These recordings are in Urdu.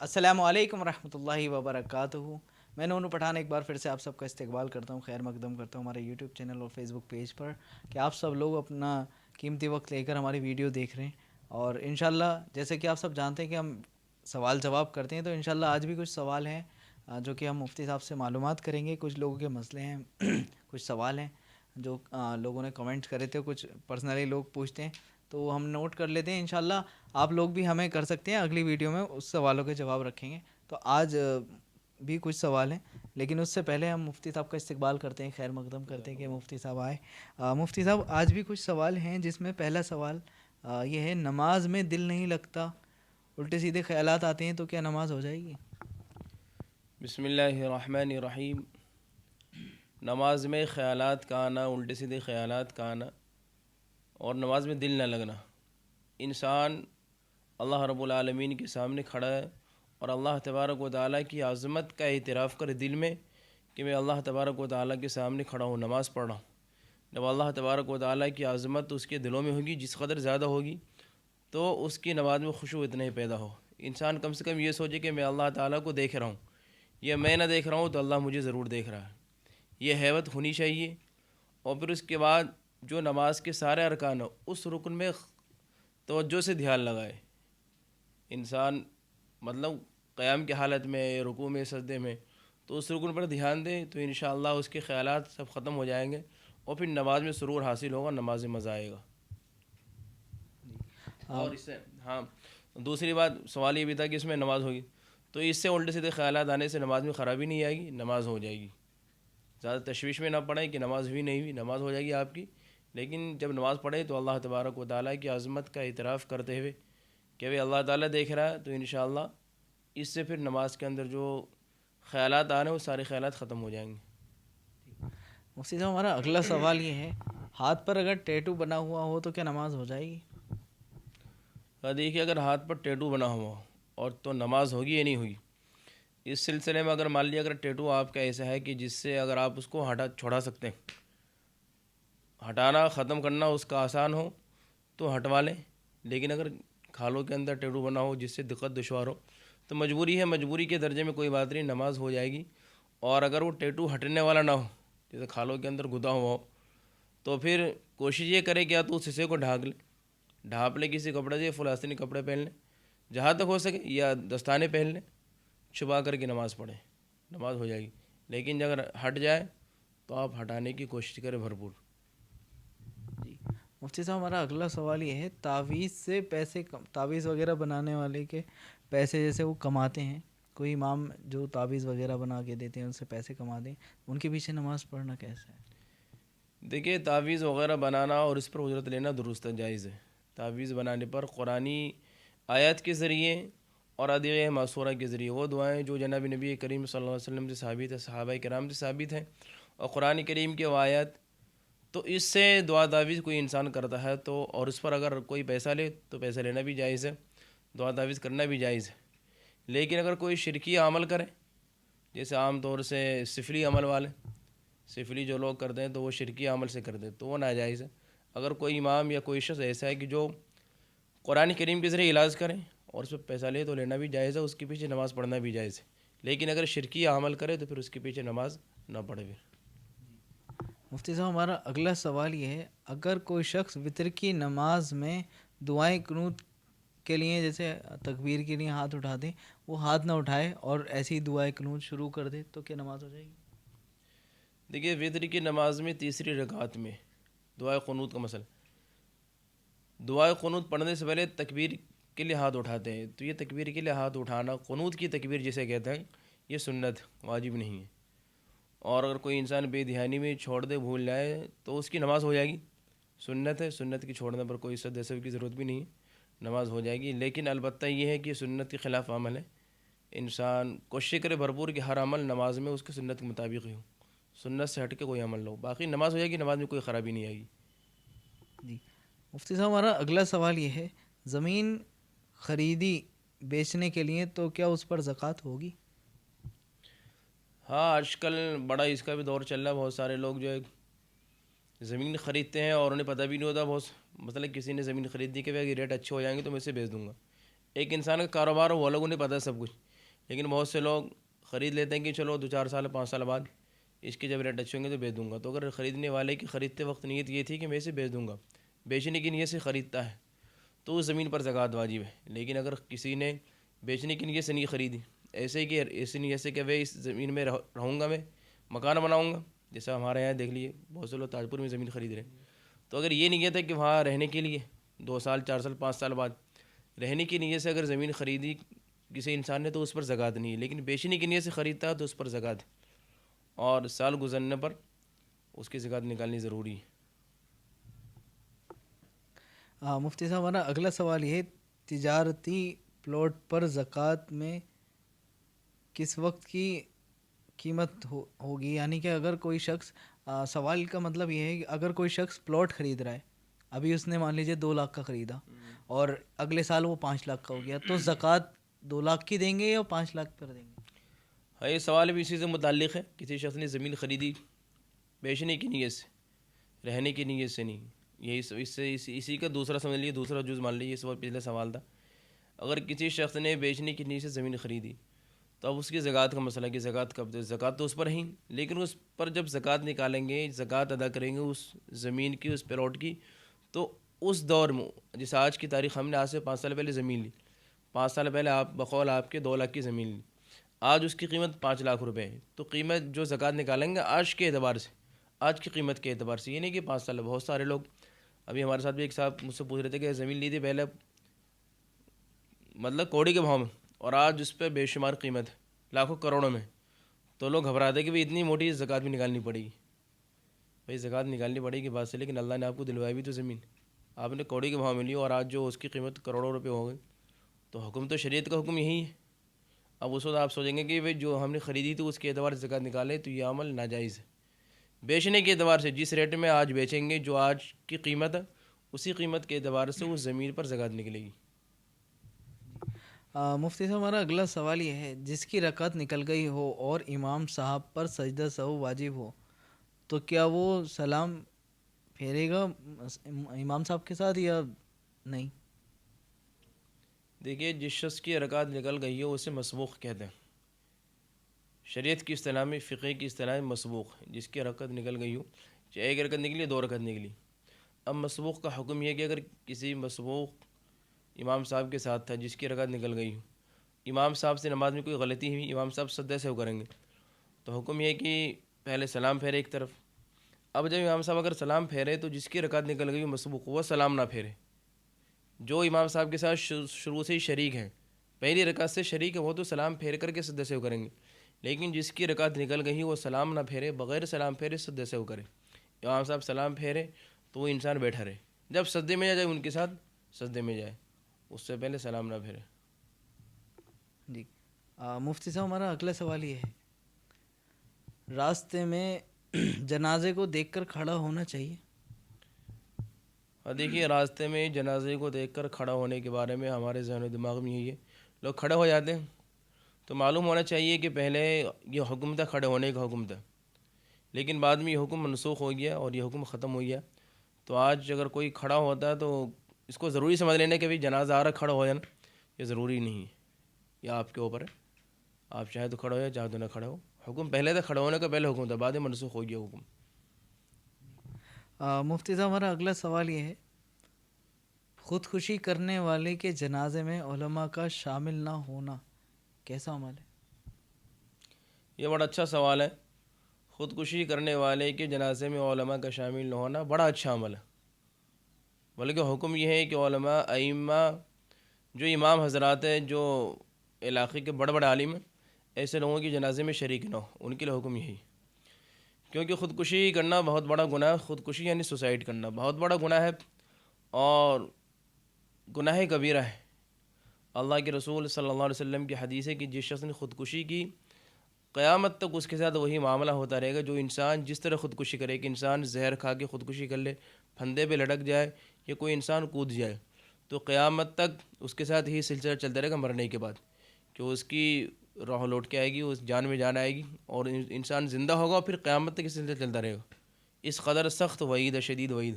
السلام علیکم ورحمۃ اللہ وبرکاتہ۔ میں نونو پٹھان ایک بار پھر سے آپ سب کا استقبال کرتا ہوں، خیر مقدم کرتا ہوں ہمارے یوٹیوب چینل اور فیس بک پیج پر کہ آپ سب لوگ اپنا قیمتی وقت لے کر ہماری ویڈیو دیکھ رہے ہیں، اور انشاءاللہ جیسے کہ آپ سب جانتے ہیں کہ ہم سوال جواب کرتے ہیں، تو انشاءاللہ آج بھی کچھ سوال ہیں جو کہ ہم مفتی صاحب سے معلومات کریں گے۔ کچھ لوگوں کے مسئلے ہیں کچھ سوال ہیں جو لوگوں نے کمنٹ کرے تھے، کچھ پرسنلی لوگ پوچھتے ہیں، تو ہم نوٹ کر لیتے ہیں۔ انشاءاللہ آپ لوگ بھی ہمیں کر سکتے ہیں، اگلی ویڈیو میں اس سوالوں کے جواب رکھیں گے۔ تو آج بھی کچھ سوال ہیں، لیکن اس سے پہلے ہم مفتی صاحب کا استقبال کرتے ہیں، خیر مقدم کرتے ہیں کہ مفتی صاحب آئے۔ مفتی صاحب آج بھی کچھ سوال ہیں، جس میں پہلا سوال یہ ہے، نماز میں دل نہیں لگتا، الٹے سیدھے خیالات آتے ہیں، تو کیا نماز ہو جائے گی؟ بسم اللہ الرحمن الرحیم۔ نماز میں خیالات کا آنا، الٹے سیدھے خیالات کا آنا اور نماز میں دل نہ لگنا، انسان اللہ رب العالمین کے سامنے کھڑا ہے اور اللہ تبارک و تعالیٰ کی عظمت کا اعتراف کرے دل میں کہ میں اللہ تبارک و تعالیٰ کے سامنے کھڑا ہوں، نماز پڑھ رہا ہوں۔ جب اللہ تبارک و تعالیٰ کی عظمت اس کے دلوں میں ہوگی، جس قدر زیادہ ہوگی، تو اس کی نماز میں خشوع اتنا ہی پیدا ہو۔ انسان کم سے کم یہ سوچے کہ میں اللہ تعالیٰ کو دیکھ رہا ہوں، یا میں نہ دیکھ رہا ہوں تو اللہ مجھے ضرور دیکھ رہا ہے، یہ ہیبت ہونی چاہیے۔ اور پھر اس کے بعد جو نماز کے سارے ارکان ہو، اس رکن میں توجہ سے دھیان لگائے انسان، مطلب قیام کی حالت میں، رکوع میں، سجدے میں، تو اس رکن پر دھیان دے تو انشاءاللہ اس کے خیالات سب ختم ہو جائیں گے اور پھر نماز میں سرور حاصل ہوگا، نماز میں مزہ آئے گا۔ اور اس سے دوسری بات، سوال یہ بھی تھا کہ اس میں نماز ہوگی، تو اس سے الٹے سیدھے خیالات آنے سے نماز میں خرابی نہیں آئے گی، نماز ہو جائے گی۔ زیادہ تشویش میں نہ پڑیں کہ نماز ہوئی نہیں ہوئی، نماز ہو جائے گی آپ کی، لیکن جب نماز پڑھیں تو اللہ تبارک و تعالیٰ کی عظمت کا اعتراف کرتے ہوئے کہ بھئی اللہ تعالیٰ دیکھ رہا ہے، تو انشاءاللہ اس سے پھر نماز کے اندر جو خیالات آ رہے ہیں وہ سارے خیالات ختم ہو جائیں گے۔ مفتی صاحب ہمارا اگلا سوال یہ ہے، ہاتھ پر اگر ٹیٹو بنا ہوا ہو تو کیا نماز ہو جائے گی؟ دیکھیے، اگر ہاتھ پر ٹیٹو بنا ہوا ہو اور تو نماز ہوگی یا نہیں ہوگی، اس سلسلے میں اگر مان لیا اگر ٹیٹو آپ کا ایسا ہے کہ جس سے اگر آپ اس کو چھڑا سکتے ہیں، ہٹانا ختم کرنا اس کا آسان ہو تو ہٹوا لیں، لیکن اگر کھالوں کے اندر ٹیٹو بنا ہو جس سے دقت دشوار ہو تو مجبوری ہے، مجبوری کے درجے میں کوئی بات نہیں، نماز ہو جائے گی۔ اور اگر وہ ٹیٹو ہٹنے والا نہ ہو، جیسے کھالوں کے اندر گدا ہوا ہو، تو پھر کوشش یہ کرے کہ یا تو اس حصے کو ڈھانپ لے، ڈھانپ لے کسی کپڑے سے، فلاسطینی کپڑے پہن لیں جہاں تک ہو سکے، یا دستانے پہن لیں، چھپا کر کے نماز پڑھیں، نماز ہو جائے گی۔ لیکن اگر ہٹ جائے تو آپ ہٹانے کی کوشش کریں بھرپور۔ جی مفتی صاحب ہمارا اگلا سوال یہ ہے، تعویذ سے پیسے تعویذ وغیرہ بنانے والے کے پیسے جیسے وہ کماتے ہیں، کوئی امام جو تعویذ وغیرہ بنا کے دیتے ہیں ان سے پیسے کماتے ہیں، ان کے پیچھے نماز پڑھنا کیسا ہے؟ دیکھیے، تعویذ وغیرہ بنانا اور اس پر اجرت لینا درست جائز ہے۔ تعویذ بنانے پر قرآنی آیات کے ذریعے اور ادعیہ معصورہ کے ذریعے وہ دعائیں جو جناب نبی کریم صلی اللہ علیہ وسلم سے ثابت ہے، صحابہ کرام سے ثابت ہیں، اور قرآن کریم کے وہ آیات، تو اس سے دعا تعویذ کوئی انسان کرتا ہے تو، اور اس پر اگر کوئی پیسہ لے تو پیسہ لینا بھی جائز ہے، دعا تعویذ کرنا بھی جائز ہے۔ لیکن اگر کوئی شرکی عمل کرے، جیسے عام طور سے سفلی عمل والے، سفلی جو لوگ کرتے ہیں تو وہ شرکی عمل سے کرتے ہیں تو وہ ناجائز ہے۔ اگر کوئی امام یا کوئی شخص ایسا ہے کہ جو قرآن کریم کے ذریعے علاج کریں اور اس پہ پیسہ لے تو لینا بھی جائز ہے، اس کے پیچھے نماز پڑھنا بھی جائز ہے۔ لیکن اگر شرکی عمل کرے تو پھر اس کے پیچھے نماز نہ پڑھے پھر۔ مفتی صاحب ہمارا اگلا سوال یہ ہے، اگر کوئی شخص وطر کی نماز میں دعائیں قنوت کے لیے جیسے تکبیر کے لیے ہاتھ اٹھا دیں، وہ ہاتھ نہ اٹھائے اور ایسی دعائیں قنوت شروع کر دے، تو کیا نماز ہو جائے گی؟ دیکھیے، وطر کی نماز میں تیسری رکعت میں دعائے قنوت کا مسئلہ، دعائے قنوت پڑھنے سے پہلے تکبیر کے لیے ہاتھ اٹھاتے ہیں، تو یہ تکبیر کے لیے ہاتھ اٹھانا، قنوت کی تکبیر جسے کہتے ہیں، یہ سنت واجب نہیں ہے۔ اور اگر کوئی انسان بے دھیانی میں چھوڑ دے، بھول جائے، تو اس کی نماز ہو جائے گی، سنت ہے، سنت کی چھوڑنے پر کوئی سجدہ سہو کی ضرورت بھی نہیں ہے، نماز ہو جائے گی۔ لیکن البتہ یہ ہے کہ سنت کے خلاف عمل ہے، انسان کوشش کرے بھرپور کہ ہر عمل نماز میں اس کے سنت کے مطابق ہی ہو، سنت سے ہٹ کے کوئی عمل نہ ہو، باقی نماز ہو جائے گی، نماز میں کوئی خرابی نہیں آئے گی۔ جی مفتی صاحب ہمارا اگلا سوال یہ ہے، زمین خریدی بیچنے کے لیے تو کیا اس پر زکوٰۃ ہوگی؟ ہاں، آج کل بڑا اس کا بھی دور چل رہا ہے، بہت سارے لوگ جو ہے زمین خریدتے ہیں اور انہیں پتہ بھی نہیں ہوتا، بہت مطلب کسی نے زمین خرید دی کہ بھائی ریٹ اچھے ہو جائیں گے تو میں اسے بیچ دوں گا، ایک انسان کا کاروبار ہو، وہ لوگ انہیں پتہ ہے سب کچھ، لیکن بہت سے لوگ خرید لیتے ہیں کہ چلو 2-4 سال 5 سال بعد اس کے جب ریٹ اچھے ہوں گے تو بیچ دوں گا. تو اگر خریدنے والے کی خریدتے وقت نیت یہ تھی کہ میں اسے بیچ دوں گا، بیچنے کی نیت سے خریدتا ہے تو اس زمین پر زکوٰۃ واجب ہے. لیکن اگر کسی نے بیچنے کی نیت سے نہیں خریدی، ایسے ہی کہ ایسی نیت سے کہ وہ اس زمین میں رہوں گا، میں مکان بناؤں گا، جیسا ہمارے یہاں دیکھ لیے بہت سے لوگ تاج پور میں زمین خرید رہے ہیں، تو اگر یہ نیت ہے کہ وہاں رہنے کے لیے 2 سال 4 سال 5 سال بعد رہنے کی نیت سے اگر زمین خریدی کسی انسان نے تو اس پر زکوٰۃ نہیں ہے. لیکن بیچنے کی نیت سے خریدتا ہے تو اس پر زکوٰۃ ہے، اور سال گزرنے پر اس کی زکوٰۃ نکالنی ضروری ہے. مفتی صاحب ہمارا اگلا سوال یہ ہے، تجارتی پلاٹ پر زکوٰۃ میں کس وقت کی قیمت ہوگی؟ یعنی کہ اگر کوئی شخص سوال کا مطلب یہ ہے کہ اگر کوئی شخص پلاٹ خرید رہا ہے، ابھی اس نے مان لیجیے 2 لاکھ کا خریدا اور اگلے سال وہ 5 لاکھ کا ہو گیا، تو زکوٰۃ 2 لاکھ کی دیں گے یا 5 لاکھ پر دیں گے؟ ہاں، یہ سوال بھی اسی سے متعلق ہے. کسی شخص نے زمین خریدی بیچنے کی نیت سے، رہنے کی نیت سے نہیں. یہی اس سے اسی کا دوسرا سمجھ لیجیے، دوسرا جز مان لیجیے. اس وقت پچھلا سوال تھا، اگر کسی شخص نے بیچنے کی نیت سے زمین خریدی تو اب اس کی زکوٰۃ کا مسئلہ کہ زکوٰۃ کب دے. زکوٰۃ تو اس پر ہی، لیکن اس پر جب زکوٰۃ نکالیں گے، زکوٰۃ ادا کریں گے اس زمین کی، اس پلاٹ کی، تو اس دور میں جیسے آج کی تاریخ، ہم نے آج سے 5 سال پہلے زمین لی، 5 سال پہلے آپ بقول آپ کے 2 لاکھ کی زمین لی، آج اس کی قیمت 5 لاکھ روپے ہے. تو قیمت جو زکوٰۃ نکالیں گے آج کے اعتبار سے، آج کی قیمت کے اعتبار سے، یہ نہیں کہ 5 سال. بہت سارے لوگ ابھی ہمارے ساتھ بھی ایک صاحب مجھ سے پوچھ رہے تھے کہ زمین لی تھی پہلے مطلب کوڑی کے بھاؤ میں، اور آج اس پہ بے شمار قیمت ہے، لاکھوں کروڑوں میں. تو لوگ گھبراتے کہ بھائی اتنی موٹی زکوٰۃ بھی نکالنی پڑے گی. بھائی زکوٰۃ نکالنی پڑے گی بات سے، لیکن اللہ نے آپ کو دلوائی بھی تو زمین، آپ نے کوڑی کے بھاؤ میں لی اور آج جو اس کی قیمت کروڑوں روپے ہو گئی. تو حکم تو شریعت کا حکم یہی ہے. اب اس وقت آپ سوچیں گے کہ بھائی جو ہم نے خریدی تھی اس کے اعتبار سے زکوٰۃ نکالے، تو یہ عمل ناجائز ہے. بیچنے کے اعتبار سے جس ریٹ میں آج بیچیں گے، جو آج کی قیمت ہے، اسی قیمت کے اعتبار سے اس زمین پر زکوٰۃ نکلے گی. مفتی صاحب ہمارا اگلا سوال یہ ہے، جس کی رکعت نکل گئی ہو اور امام صاحب پر سجدہ سہو واجب ہو تو کیا وہ سلام پھیرے گا امام صاحب کے ساتھ یا نہیں؟ دیکھیے، جس شخص کی رکعت نکل گئی ہو اسے مسبوق کہتے ہیں. شریعت کی اصطلاح میں، فقہ کی اصطلاح میں مسبوق، جس کی رکعت نکل گئی ہو، چاہے 1 رکعت نکلی 2 رکعت نکلی. اب مسبوق کا حکم یہ ہے کہ اگر کسی مسبوق امام صاحب کے ساتھ تھا جس کی رکعت نکل گئی ہو، امام صاحب سے نماز میں کوئی غلطی ہوئی، امام صاحب سجدہ سہو کریں گے، تو حکم یہ ہے کہ پہلے سلام پھیرے ایک طرف. اب جب امام صاحب اگر سلام پھیرے تو جس کی رکعت نکل گئی مسبوق، وہ سلام نہ پھیرے. جو امام صاحب کے ساتھ شروع سے ہی شریک ہیں، پہلی رکعت سے شریک ہے، وہ تو سلام پھیر کر کے سجدہ سہو کریں گے. لیکن جس کی رکعت نکل گئی وہ سلام نہ پھیرے، بغیر سلام پھیرے سجدہ سہو کرے. امام صاحب سلام پھیرے تو وہ انسان بیٹھا رہے، جب سجدے میں جائے ان کے ساتھ سجدے میں جائے، اس سے پہلے سلام نہ پھیرے. جی مفتی صاحب ہمارا اگلا سوال یہ ہے، راستے میں جنازے کو دیکھ کر کھڑا ہونا چاہیے؟ دیکھیے، راستے میں جنازے کو دیکھ کر کھڑا ہونے کے بارے میں ہمارے ذہن و دماغ میں یہی ہے، لوگ کھڑے ہو جاتے ہیں. تو معلوم ہونا چاہیے کہ پہلے یہ حکم تھا، کھڑے ہونے کا حکم تھا، لیکن بعد میں یہ حکم منسوخ ہو گیا اور یہ حکم ختم ہو گیا. تو آج اگر کوئی کھڑا ہوتا ہے تو اس کو ضروری سمجھ لینا کہ بھائی جنازہ آ رہا کھڑا ہو جانا، یہ ضروری نہیں ہے. یہ آپ کے اوپر ہے، آپ چاہے تو کھڑا ہو یا چاہے تو نہ کھڑا ہو. حکم پہلے تھا، کھڑا ہونے کا پہلے حکم تھا، بعد میں منسوخ ہو گیا حکم. مفتی صاحب ہمارا اگلا سوال یہ ہے، خودکشی کرنے والے کے جنازے میں علماء کا شامل نہ ہونا کیسا عمل ہے؟ یہ بڑا اچھا سوال ہے. خودکشی کرنے والے کے جنازے میں علماء کا شامل نہ ہونا بڑا اچھا عمل ہے. بلکہ حکم یہ ہے کہ علماء، ائمہ، جو امام حضرات ہیں، جو علاقے کے بڑے بڑے عالم ہیں، ایسے لوگوں کی جنازے میں شریک نہ ہو، ان کے لیے حکم یہی. کیونکہ خودکشی کرنا بہت بڑا گناہ ہے. خودکشی یعنی سوسائڈ کرنا بہت بڑا گناہ ہے، اور گناہ کبیرہ ہے. اللہ کے رسول صلی اللہ علیہ وسلم کی حدیث ہے کہ جس شخص نے خودکشی کی، قیامت تک اس کے ساتھ وہی معاملہ ہوتا رہے گا. جو انسان جس طرح خودکشی کرے، کہ انسان زہر کھا کے خودکشی کر لے، پھندے پہ لٹک جائے، یا کوئی انسان کود جائے، تو قیامت تک اس کے ساتھ یہی سلسلہ چلتا رہے گا مرنے کے بعد، کہ اس کی روح لوٹ کے آئے گی، اس جان میں جان آئے گی، اور انسان زندہ ہوگا، اور پھر قیامت تک یہ سلسلہ چلتا رہے گا. اس قدر سخت وعید ہے، شدید وعید.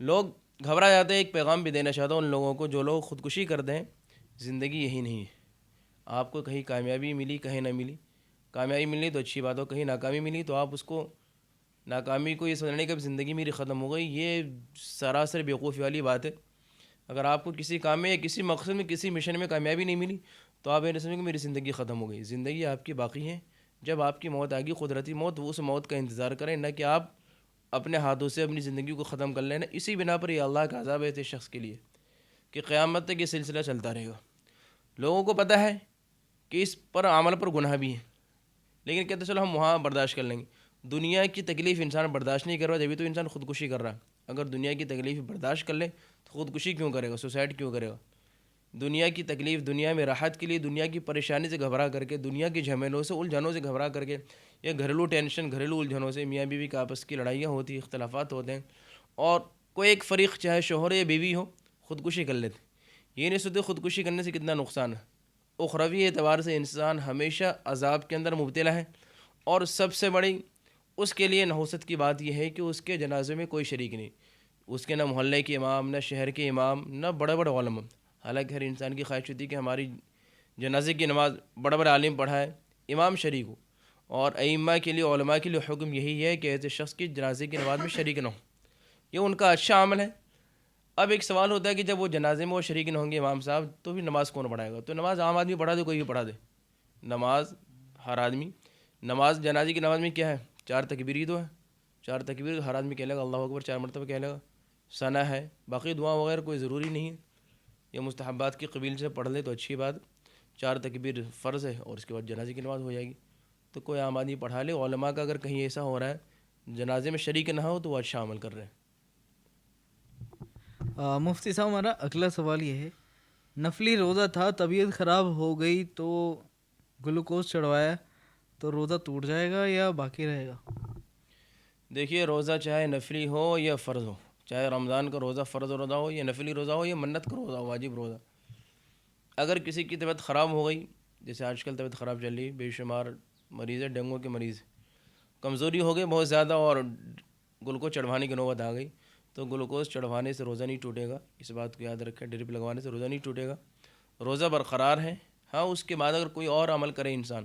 لوگ گھبرا جاتے ہیں. ایک پیغام بھی دینا چاہتا ہوں ان لوگوں کو جو لوگ خودکشی کرتے ہیں، زندگی یہی نہیں ہے. آپ کو کہیں کامیابی ملی کہیں نہ ملی، کامیابی ملی تو اچھی بات ہو، کہیں ناکامی ملی تو آپ اس کو ناکامی کو یہ سمجھنے کہ اب زندگی میری ختم ہو گئی، یہ سراسر بیوقوفی والی بات ہے۔ اگر آپ کو کسی کام میں یا کسی مقصد میں کسی مشن میں کامیابی نہیں ملی تو آپ یہ نہیں سمجھیں کہ میری زندگی ختم ہو گئی۔ زندگی آپ کی باقی ہے، جب آپ کی موت آئے گی قدرتی موت، وہ اس موت کا انتظار کریں، نہ کہ آپ اپنے ہاتھوں سے اپنی زندگی کو ختم کر لینا۔ اسی بنا پر یہ اللہ کا عذاب ہے ایسے شخص کے لیے کہ قیامت تک یہ سلسلہ چلتا رہے گا۔ لوگوں کو پتہ ہے کہ اس پر عمل پر گناہ بھی ہے، لیکن کہتے چلو ہم وہاں برداشت کر لیں گے۔ دنیا کی تکلیف انسان برداشت نہیں کر رہا، جبھی تو انسان خودکشی کر رہا ہے۔ اگر دنیا کی تکلیف برداشت کر لے تو خودکشی کیوں کرے گا، سوسائڈ کیوں کرے گا؟ دنیا کی تکلیف، دنیا میں راحت کے لیے، دنیا کی پریشانی سے گھبرا کر کے، دنیا کے جھمیلوں سے الجھنوں سے گھبرا کر کے، یا گھریلو ٹینشن، گھریلو الجھنوں سے، میاں بیوی کا آپس کی لڑائیاں ہوتی ہیں، اختلافات ہوتے ہیں، اور کوئی ایک فریق چاہے شوہر یا بیوی ہو خودکشی کر لیتے، یہ نہیں سوچتے خودکشی کرنے سے کتنا نقصان ہے۔ اخروی اعتبار سے انسان ہمیشہ عذاب کے اندر مبتلا ہے، اور سب سے بڑی اس کے لیے نحوست کی بات یہ ہے کہ اس کے جنازے میں کوئی شریک نہیں، اس کے نہ محلے کے امام، نہ شہر کے امام، نہ بڑے بڑے علماء۔ حالانکہ ہر انسان کی خواہش ہوتی ہے کہ ہماری جنازے کی نماز بڑے بڑے عالم پڑھائے، امام شریک ہو، اور ائمہ کے لیے، علماء کے لیے حکم یہی ہے کہ ایسے شخص کی جنازے کی نماز میں شریک نہ ہو، یہ ان کا اچھا عمل ہے۔ اب ایک سوال ہوتا ہے کہ جب وہ جنازے میں وہ شریک نہ ہوں گے امام صاحب، تو بھی نماز کون پڑھائے گا؟ تو نماز عام آدمی پڑھا دے، کوئی بھی پڑھا دے نماز، ہر آدمی نماز، جنازے کی نماز میں کیا ہے؟ 4 تکبیر ہی تو ہے، 4 تکبیر ہر آدمی کہہ لے گا، اللہ اکبر 4 مرتبہ کہہ لے گا، ثنا ہے، باقی دعا وغیرہ کوئی ضروری نہیں ہے، یہ مستحبات کی قبیل سے پڑھ لے تو اچھی بات۔ 4 تکبیر فرض ہے اور اس کے بعد جنازے کی نماز ہو جائے گی، تو کوئی عام آدمی پڑھا لے۔ علماء کا اگر کہیں ایسا ہو رہا ہے جنازے میں شریک نہ ہو تو وہ اچھا عمل کر رہے ہیں۔ مفتی صاحب ہمارا اگلا سوال یہ ہے، نفلی روزہ تھا، طبیعت خراب ہو گئی تو گلوکوز چڑھوایا تو روزہ ٹوٹ جائے گا یا باقی رہے گا؟ دیکھیے، روزہ چاہے نفلی ہو یا فرض ہو، چاہے رمضان کا روزہ فرض روزہ ہو یا نفلی روزہ ہو یا منت کا روزہ ہو، واجب روزہ، اگر کسی کی طبیعت خراب ہو گئی، جیسے آج کل طبیعت خراب چل رہی ہے، بے شمار مریض ہے، ڈینگو کے مریض، کمزوری ہو گئی بہت زیادہ اور گلوکوز چڑھوانے کی نوبت آ گئی، تو گلوکوز چڑھوانے سے روزہ نہیں ٹوٹے گا، اس بات کو یاد رکھیں، ڈرپ لگوانے سے روزہ نہیں ٹوٹے گا، روزہ برقرار ہے۔ ہاں، اس کے بعد اگر کوئی اور عمل کرے انسان،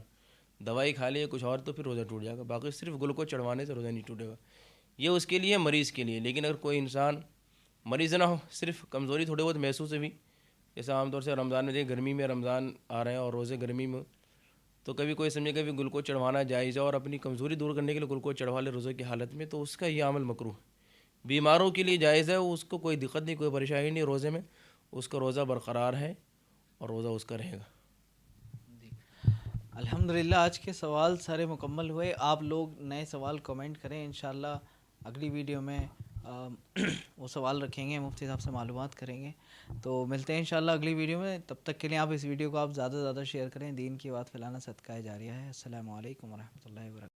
دوائی کھا لے یا کچھ اور، تو پھر روزہ ٹوٹ جائے گا، باقی صرف گلوکوز چڑھوانے سے روزہ نہیں ٹوٹے گا، یہ اس کے لیے، مریض کے لیے۔ لیکن اگر کوئی انسان مریض نہ ہو، صرف کمزوری تھوڑی بہت محسوس ہوئی، جیسے عام طور سے رمضان میں دیکھ، گرمی میں رمضان آ رہے ہیں اور روزے گرمی میں، تو کبھی کوئی سمجھے کبھی گلوکوز چڑھوانا جائز ہے اور اپنی کمزوری دور کرنے کے لیے گلوکوز چڑھوا لے روزے کی حالت میں، تو اس کا یہ عمل مکروہ ہے۔ بیماروں کے لیے جائز ہے، اس کو کوئی دقت نہیں، کوئی پریشانی نہیں روزے میں، اس کا روزہ برقرار ہے اور روزہ اس کا رہے گا۔ الحمدللہ آج کے سوال سارے مکمل ہوئے۔ آپ لوگ نئے سوال کمنٹ کریں، انشاءاللہ اگلی ویڈیو میں وہ سوال رکھیں گے، مفتی صاحب سے معلومات کریں گے۔ تو ملتے ہیں انشاءاللہ اگلی ویڈیو میں، تب تک کے لیے آپ اس ویڈیو کو آپ زیادہ سے زیادہ شیئر کریں، دین کی بات پھیلانا صدقہ جاریہ ہے۔ السلام علیکم ورحمۃ اللہ وبرکاتہ۔